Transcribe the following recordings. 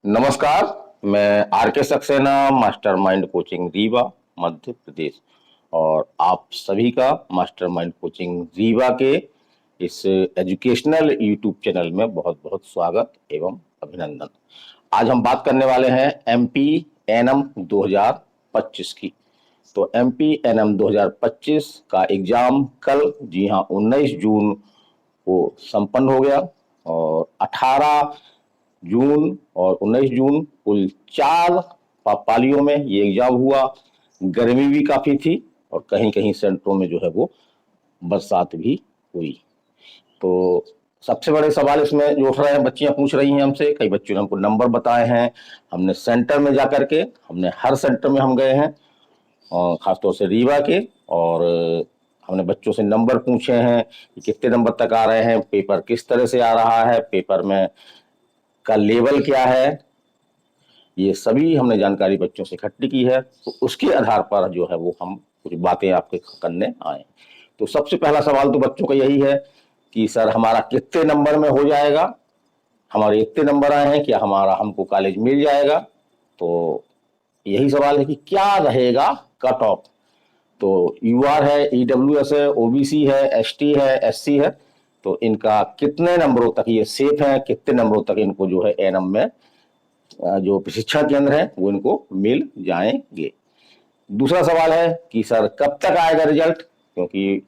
नमस्कार। मैं आर के सक्सेना, मास्टरमाइंड कोचिंग रीवा, मध्य प्रदेश। और आप सभी का मास्टरमाइंड कोचिंग रीवा के इस एजुकेशनल यूट्यूब चैनल में बहुत बहुत स्वागत एवं अभिनंदन। आज हम बात करने वाले हैं एमपी एनएम 2025 की। तो एमपी एनएम 2025 का एग्जाम कल, जी हाँ, 19 जून को संपन्न हो गया। और 18 जून और 19 जून कुल 4 पालियों में ये एग्जाम हुआ। गर्मी भी काफी थी और कहीं कहीं सेंटरों में जो है वो बरसात भी हुई। तो सबसे बड़े सवाल इसमें जो उठ रहे हैं, बच्चियां पूछ रही हैं हमसे, कई बच्चों ने हमको नंबर बताए हैं। हमने सेंटर में जाकर के, हमने हर सेंटर में हम गए हैं, और खासतौर से रीवा के। और हमने बच्चों से नंबर पूछे हैं कि कितने नंबर तक आ रहे हैं, पेपर किस तरह से आ रहा है, पेपर में का लेवल क्या है, ये सभी हमने जानकारी बच्चों से इकट्ठी की है। तो उसके आधार पर जो है वो हम कुछ बातें आपके करने आए। तो सबसे पहला सवाल तो बच्चों का यही है कि सर हमारा कितने नंबर में हो जाएगा, हमारे इतने नंबर आए हैं, क्या हमारा हमको कॉलेज मिल जाएगा। तो यही सवाल है कि क्या रहेगा कट ऑफ। तो यूआर है, ईडब्ल्यूएस है, ओबीसी है, एसटी है, एससी है। तो इनका कितने नंबरों तक ये सेफ है, कितने नंबरों तक इनको जो है एनएम में जो प्रशिक्षण केंद्र है वो इनको मिल जाएंगे। दूसरा सवाल है कि सर कब तक आएगा रिजल्ट, क्योंकि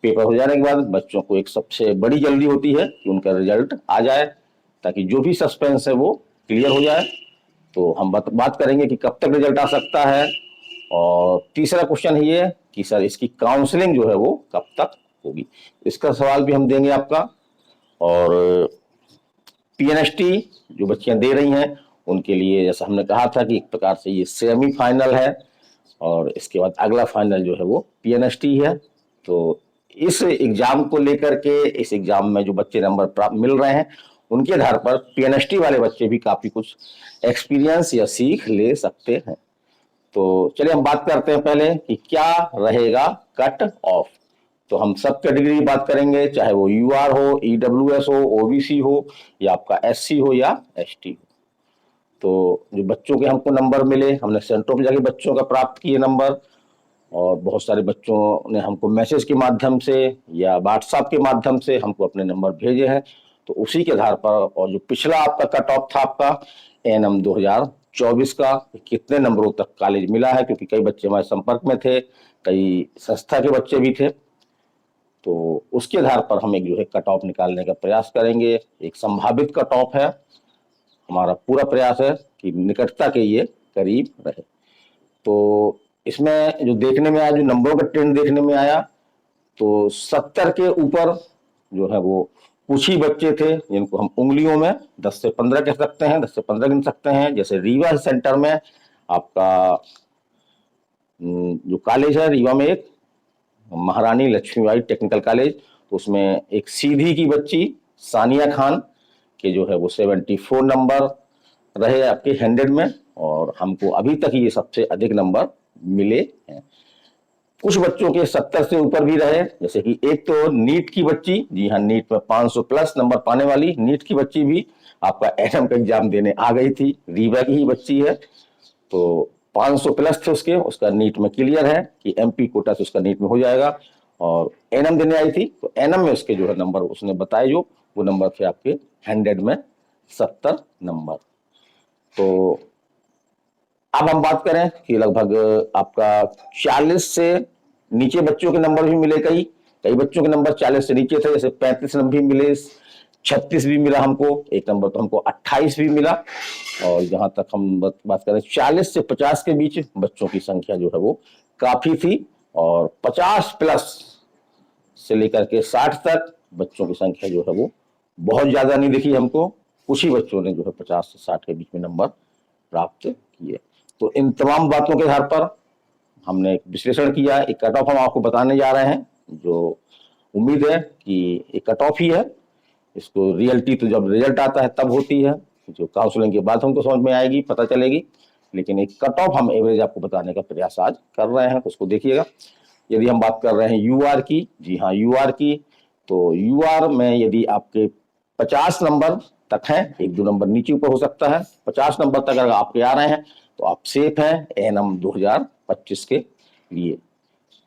पेपर हो जाने के बाद बच्चों को एक सबसे बड़ी जल्दी होती है कि उनका रिजल्ट आ जाए, ताकि जो भी सस्पेंस है वो क्लियर हो जाए। तो हम बात करेंगे कि कब तक रिजल्ट आ सकता है। और तीसरा क्वेश्चन ये है कि सर इसकी काउंसलिंग जो है वो कब तक होगी, इसका सवाल भी हम देंगे आपका। और पीएनएसटी जो बच्चियां दे रही हैं उनके लिए, जैसा हमने कहा था कि एक प्रकार से ये सेमीफाइनल है, और इसके बाद अगला फाइनल जो है वो पीएनएसटी है। तो इस एग्जाम को लेकर के, इस एग्जाम में जो बच्चे नंबर प्राप्त मिल रहे हैं उनके आधार पर पीएनएसटी वाले बच्चे भी काफी कुछ एक्सपीरियंस या सीख ले सकते हैं। तो चलिए हम बात करते हैं पहले कि क्या रहेगा कट ऑफ। तो हम सब कैटेगरी की बात करेंगे, चाहे वो यूआर हो, ईडब्ल्यूएस हो, ओबीसी हो, या आपका एससी हो या एसटी हो। तो जो बच्चों के हमको नंबर मिले, हमने सेंटरों पर जाके बच्चों का प्राप्त किए नंबर। और बहुत सारे बच्चों ने हमको मैसेज के माध्यम से या व्हाट्सएप के माध्यम से हमको अपने नंबर भेजे हैं। तो उसी के आधार पर, और जो पिछला आपका कट ऑफ था आपका एनएम 2024 का, कितने नंबरों तक कॉलेज मिला है, क्योंकि कई बच्चे हमारे संपर्क में थे, कई संस्था के बच्चे भी थे। तो उसके आधार पर हम एक जो है कट ऑफ निकालने का प्रयास करेंगे। एक संभावित कट ऑफ है, हमारा पूरा प्रयास है कि निकटता के ये करीब रहे। तो इसमें जो देखने में आया, जो नंबरों का ट्रेंड देखने में आया, तो 70 के ऊपर जो है वो कुछ ही बच्चे थे जिनको हम उंगलियों में 10 से 15 कह सकते हैं, 10 से 15 गिन सकते हैं। जैसे रीवा सेंटर में आपका जो कॉलेज है, रीवा में एक महारानी लक्ष्मीबाई टेक्निकल कॉलेज, तो उसमें एक सीधी की बच्ची सानिया खान के जो है वो 74 नंबर रहे आपके 100 में। और हमको अभी तक ये सबसे अधिक नंबर मिले हैं। कुछ बच्चों के 70 से ऊपर भी रहे, जैसे कि एक तो नीट की बच्ची, जी हाँ, नीट में 500 प्लस नंबर पाने वाली नीट की बच्ची भी आपका एनएम का एग्जाम देने आ गई थी। रीवा की ही बच्ची है, तो 500 प्लस थे उसके, उसका नीट में क्लियर है कि एमपी कोटा से उसका नीट में हो जाएगा। और एनएम देने आई थी, तो एनएम में उसके जो है नंबर उसने बताए, जो वो नंबर थे आपके 100 में 70 नंबर। तो अब हम बात करें कि लगभग आपका 40 से नीचे बच्चों के नंबर भी मिले। कई कई बच्चों के नंबर 40 से नीचे थे, जैसे 35 नंबर भी मिले, 36 भी मिला हमको, एक नंबर तो हमको 28 भी मिला। और जहां तक हम बात करें 40 से 50 के बीच बच्चों की संख्या जो है वो काफी थी। और 50 प्लस से लेकर के 60 तक बच्चों की संख्या जो है वो बहुत ज्यादा नहीं दिखी हमको। कुछ ही बच्चों ने जो है 50 से 60 के बीच में नंबर प्राप्त किए। तो इन तमाम बातों के आधार पर हमने एक विश्लेषण किया, एक कट ऑफ हम आपको बताने जा रहे हैं, जो उम्मीद है कि एक कट ऑफ ही है। इसको रियलिटी तो जब रिजल्ट आता है तब होती है, जो काउंसलिंग के बाद हमको समझ में आएगी, पता चलेगी। लेकिन एक कट ऑफ हम एवरेज आपको बताने का प्रयास आज कर रहे हैं, तो उसको देखिएगा। यदि हम बात कर रहे हैं यूआर की, जी हाँ यूआर की, तो यूआर में यदि आपके 50 नंबर तक है, 1-2 नंबर नीचे ऊपर हो सकता है, 50 नंबर तक अगर आपके आ रहे हैं तो आप सेफ हैं एएनएम 2025 के लिए।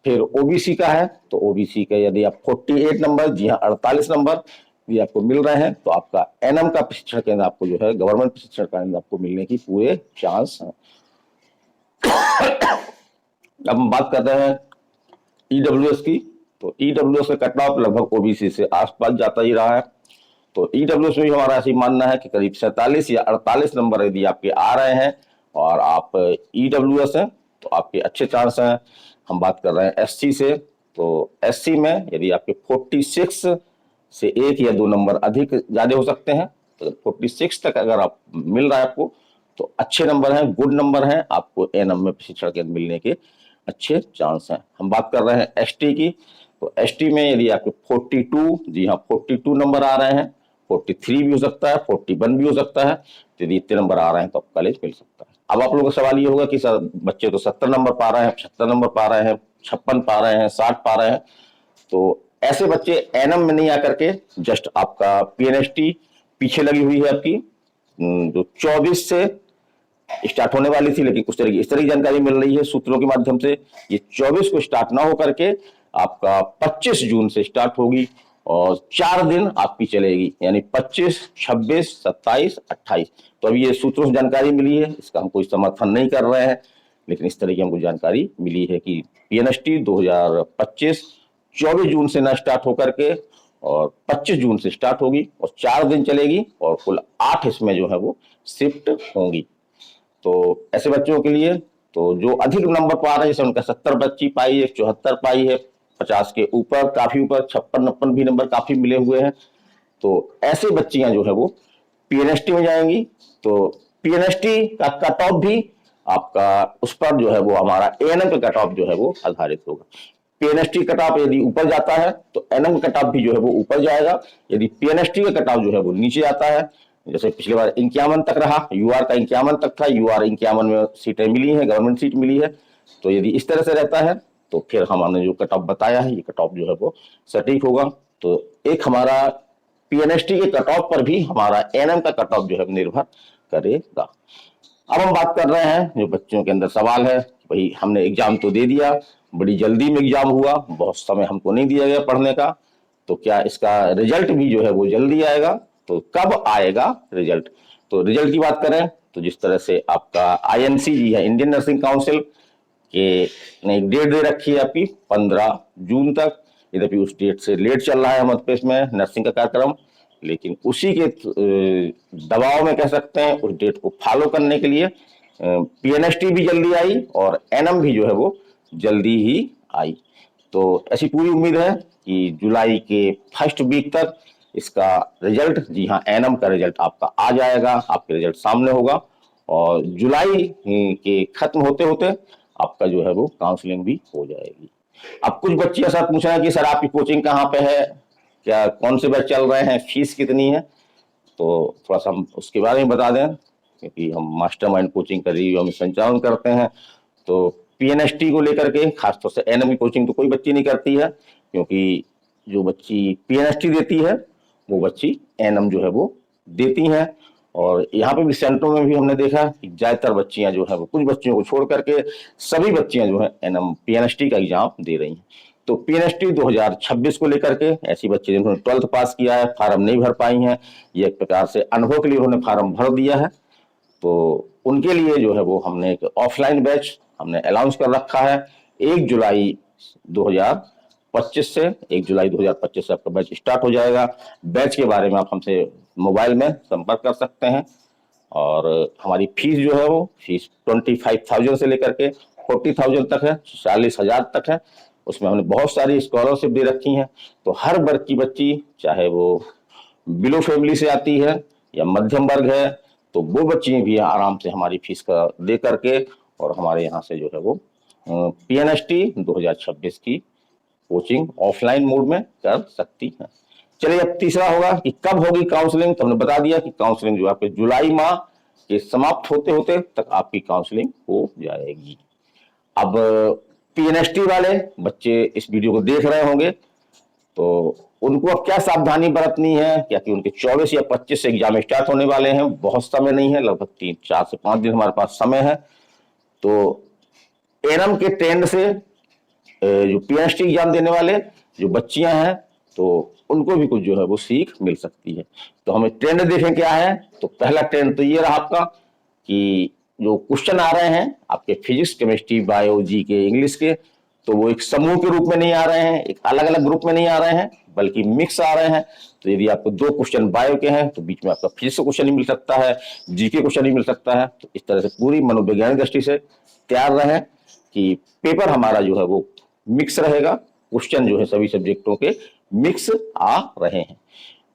फिर ओबीसी का है तो ओबीसी का यदि आप 48 नंबर, जी हाँ 48 नंबर ये आपको मिल रहे हैं तो आपका एनएम का प्रशिक्षण केंद्र आपको जो है गवर्नमेंट प्रशिक्षण केंद्र आपको मिलने की पूरे चांस है। अब हम बात कर रहे हैं ईडब्ल्यूएस की, तो ईडब्ल्यूएस का कट ऑफ लगभग ओबीसी से आसपास जाता ही रहा है। तो ईडब्ल्यूएस में भी हमारा ऐसे मानना है कि करीब 47 या 48 नंबर यदि आपके आ रहे हैं और आप ईडब्ल्यूएस हैं तो आपके अच्छे चांस हैं। हम बात कर रहे हैं एससी से, तो एससी में यदि आपके 46 से 1 या 2 नंबर अधिक ज्यादा हो सकते हैं, तो 46 तक अगर आप मिल रहा है आपको तो अच्छे नंबर हैं, गुड नंबर हैं, आपको एएनएम में प्रशिक्षण केंद्र मिलने के अच्छे चांस हैं। हम बात कर रहे हैं एसटी की, तो एसटी में यदि आपके 42, जी हाँ 42 नंबर आ रहे हैं, 43 भी हो सकता है, 41 भी हो सकता है, तो यदि इतने नंबर आ रहे हैं तो आपको कॉलेज मिल सकता है। अब आप लोगों का सवाल ये होगा कि सर बच्चे तो 70 नंबर पा रहे हैं, 75 नंबर पा रहे हैं, 56 पा रहे हैं, 60 पा रहे हैं, तो ऐसे बच्चे एएनएम में नहीं आकर के जस्ट आपका पीएनएसटी पीछे लगी हुई है आपकी, जो 24 से स्टार्ट होने वाली थी, लेकिन कुछ तरह की इस तरह की जानकारी मिल रही है सूत्रों के माध्यम से, ये 24 को स्टार्ट ना हो करके आपका 25 जून से स्टार्ट होगी और 4 दिन आपकी चलेगी, यानी 25, 26, 27, 28। तो अभी ये सूत्रों से जानकारी मिली है, इसका हम कोई समर्थन नहीं कर रहे हैं, लेकिन इस तरह की हमको जानकारी मिली है कि पीएनएसटी 2025 24 जून से ना स्टार्ट होकर के और 25 जून से स्टार्ट होगी और 4 दिन चलेगी और कुल 8 इसमें जो है वो शिफ्ट होंगी। तो ऐसे बच्चों के लिए तो जो अधिक नंबर पा रहे हैं, जैसे उनका 70 बच्ची पाई है, 74 पाई है, 50 के ऊपर काफी ऊपर 56-59 भी नंबर काफी मिले हुए हैं, तो ऐसे बच्चियां जो है वो पीएनएसटी में जाएंगी। तो पीएनएसटी का कट ऑफ भी आपका उस पर जो है वो हमारा एएनएम का कट ऑफ जो है वो आधारित होगा। पीएनएसटी कट ऑफ यदि ऊपर जाता है तो एएनएम का कट ऑफ भी जो है वो ऊपर जाएगा, यदि पीएनएसटी का कट ऑफ जो है वो नीचे आता है, जैसे पिछली बार 51 तक रहा, यूआर का 51 तक था, यूआर 51 में सीटें मिली है, गवर्नमेंट सीट मिली है, तो यदि इस तरह से रहता है तो फिर हमने जो कट ऑफ बताया है ये कट ऑफ जो है वो सटीक होगा। तो एक हमारा पीएनएसटी के कट ऑफ पर भी हमारा एएनएम का कट ऑफ जो है निर्भर करेगा। अब हम बात कर रहे हैं जो बच्चों के अंदर सवाल है, भाई हमने एग्जाम तो दे दिया, बड़ी जल्दी में एग्जाम हुआ, बहुत समय हमको नहीं दिया गया पढ़ने का, तो क्या इसका रिजल्ट भी जो है वो जल्दी आएगा? तो कब आएगा रिजल्ट? तो रिजल्ट की बात करें तो जिस तरह से आपका आईएनसी जी है, इंडियन नर्सिंग काउंसिल के ने एक डेट दे रखी है आपकी 15 जून तक, यद्यपि उस डेट से लेट चल रहा है मध्य प्रदेश में नर्सिंग का कार्यक्रम, लेकिन उसी के दबाव में कह सकते हैं उस डेट को फॉलो करने के लिए पीएनएसटी भी जल्दी आई और एनएम भी जो है वो जल्दी ही आई। तो ऐसी पूरी उम्मीद है कि जुलाई के फर्स्ट वीक तक इसका रिजल्ट, जी हाँ एनएम का रिजल्ट आपका आ जाएगा, आपके रिजल्ट सामने होगा और जुलाई के खत्म होते होते आपका जो है वो काउंसलिंग भी हो जाएगी। अब कुछ बच्चे ऐसा पूछ रहे हैं कि सर आपकी कोचिंग कहाँ पे है, क्या कौन से बैच चल रहे हैं, फीस कितनी है? तो थोड़ा सा हम उसके बारे में बता दें, क्योंकि हम मास्टरमाइंड कोचिंग का रिव्यू हम संचालन करते हैं, तो पीएनएसटी को लेकर के खासतौर से एनएम की कोचिंग तो कोई बच्ची नहीं करती है, क्योंकि जो बच्ची पीएनएसटी देती है वो बच्ची एनएम जो है वो देती हैं। और यहाँ पे भी सेंटरों में भी हमने देखा कि ज्यादातर बच्चियां जो है वो, कुछ बच्चियों को छोड़ करके सभी बच्चियां जो है एनएम पीएनएसटी का एग्जाम दे रही हैं। तो पीएनएसटी 2026 को लेकर के ऐसी बच्चे जिन्होंने 12th पास किया है, फार्म नहीं भर पाई हैं, ये एक प्रकार से अनुभव के लिए उन्होंने फार्म भर दिया है, तो उनके लिए जो है वो हमने एक ऑफलाइन बैच हमने अनाउंस कर रखा है 1 जुलाई 2025 से। 1 जुलाई 2025 से आपका बैच स्टार्ट हो जाएगा। बैच के बारे में आप हमसे मोबाइल में संपर्क कर सकते हैं और हमारी फीस जो है वो फीस 25,000 से लेकर के 40,000 तक है, 40,000 तक है। उसमें हमने बहुत सारी स्कॉलरशिप दे रखी हैं, तो हर वर्ग की बच्ची, चाहे वो बिलो फैमिली से आती है या मध्यम वर्ग है, तो वो बच्ची भी आराम से हमारी फीस का दे करके और हमारे यहाँ से जो है वो पीएनएसटी 2026 की कोचिंग ऑफलाइन मोड में कर सकती है। चलिए अब तीसरा होगा कि कब होगी काउंसलिंग, तो हमने बता दिया कि काउंसलिंग जो आपके जुलाई माह के समाप्त होते होते तक आपकी काउंसलिंग हो जाएगी। अब पीएनएसटी वाले बच्चे इस वीडियो को देख रहे होंगे, तो उनको अब क्या सावधानी बरतनी है, क्या कि उनके 24 या 25 से एग्जाम स्टार्ट होने वाले हैं, बहुत समय नहीं है, लगभग 4 से 5 दिन हमारे पास समय है। तो एनएम के ट्रेंड से जो पीएचडी एग्जाम देने वाले जो बच्चियां हैं, तो उनको भी कुछ जो है वो सीख मिल सकती है। तो हमें ट्रेंड देखें क्या है। तो पहला ट्रेंड तो ये रहा आपका कि जो क्वेश्चन आ रहे हैं आपके physics, chemistry, bio, GK, English के, तो वो एक समूह के रूप में नहीं आ रहे हैं, एक अलग अलग ग्रुप में नहीं आ रहे हैं, बल्कि मिक्स आ रहे हैं। तो यदि आपको 2 क्वेश्चन बायो के हैं तो बीच में आपका फिजिक्स क्वेश्चन ही मिल सकता है, जीके क्वेश्चन ही मिल सकता है। तो इस तरह से पूरी मनोवैज्ञानिक दृष्टि से तैयार रहें कि पेपर हमारा जो है वो मिक्स रहेगा, क्वेश्चन जो है सभी सब्जेक्टों के मिक्स आ रहे हैं।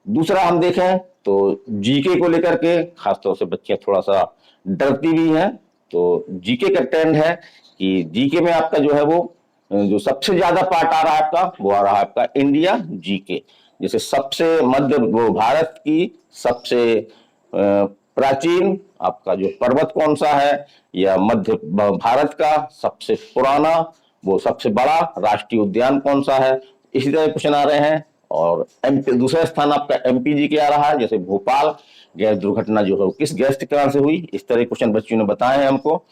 दूसरा हम देखें तो जीके को लेकर के खासतौर से बच्चियां थोड़ा सा डरती भी हैं। तो जीके का ट्रेंड है कि जीके में आपका जो है वो जो सबसे ज्यादा पार्ट आ रहा है आपका, वो आ रहा है आपका इंडिया जीके। जैसे सबसे मध्य वो भारत की सबसे प्राचीन आपका जो पर्वत कौन सा है, या मध्य भारत का सबसे पुराना वो सबसे बड़ा राष्ट्रीय उद्यान कौन सा है, इसी तरह क्वेश्चन आ रहे हैं। और एमपी दूसरा स्थान आपका एमपी जी के आ रहा है, जैसे भोपाल गैस दुर्घटना जो है किस गैस के कारण से हुई, इस तरह क्वेश्चन बच्चों ने बताए हैं हमको।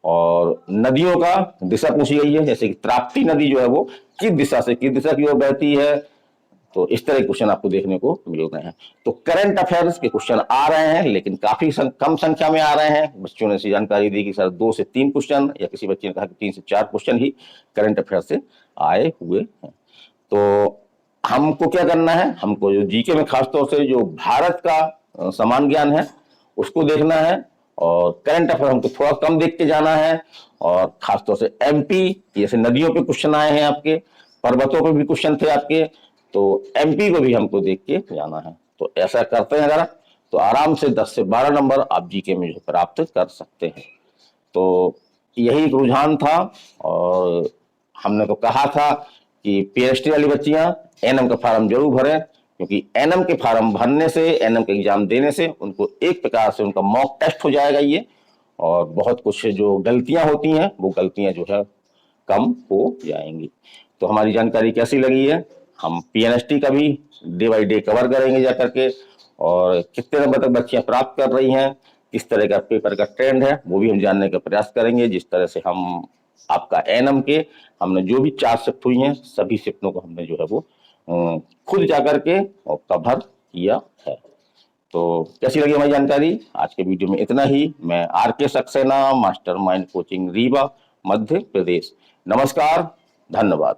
और नदियों का दिशा पूछी गई है, जैसे कि ताप्ती नदी जो है वो किस दिशा से किस दिशा की ओर बहती है। तो इस तरह के क्वेश्चन आपको देखने को मिल रहे हैं। तो करंट अफेयर्स के क्वेश्चन आ रहे हैं, लेकिन काफी कम संख्या में आ रहे हैं। बच्चों ने ऐसी जानकारी दी कि सर 2 से 3 क्वेश्चन, या किसी बच्चे ने कहा कि 3 से 4 क्वेश्चन ही करंट अफेयर से आए हुए हैं। तो हमको क्या करना है, हमको जो जीके में खासतौर से जो भारत का समान ज्ञान है उसको देखना है, और करंट अफेयर हमको थोड़ा कम देख के जाना है। और खासतौर से एमपी, जैसे नदियों पे क्वेश्चन आए हैं आपके, पर्वतों पे भी क्वेश्चन थे आपके, तो एमपी को भी हमको देख के जाना है। तो ऐसा करते हैं अगर, तो आराम से 10 से 12 नंबर आप जीके में जो प्राप्त कर सकते हैं। तो यही रुझान था, और हमने तो कहा था कि पीएचडी वाली बच्चियां एनएम का फार्म जरूर भरें, क्योंकि एनएम के फार्म भरने से, एनएम के एग्जाम देने से उनको एक प्रकार से उनका मॉक टेस्ट हो जाएगा ये, और बहुत कुछ जो गलतियां होती हैं वो गलतियां जो है कम हो जाएंगी। तो हमारी जानकारी कैसी लगी है, हम पीएनएसटी का भी डे बाई डे कवर करेंगे जाकर के, और कितने नंबर तक बच्चियां प्राप्त कर रही हैं, किस तरह का पेपर का ट्रेंड है, वो भी हम जानने का प्रयास करेंगे। जिस तरह से हम आपका एनएम के हमने जो भी 4 शिफ्ट हुई हैं, सभी शिफ्टों को हमने जो है वो खुद जाकर के और कवर किया है। तो कैसी लगी हमारी जानकारी, आज के वीडियो में इतना ही। मैं RK Saxena, mastermind coaching Rewa, Madhya Pradesh. नमस्कार, धन्यवाद।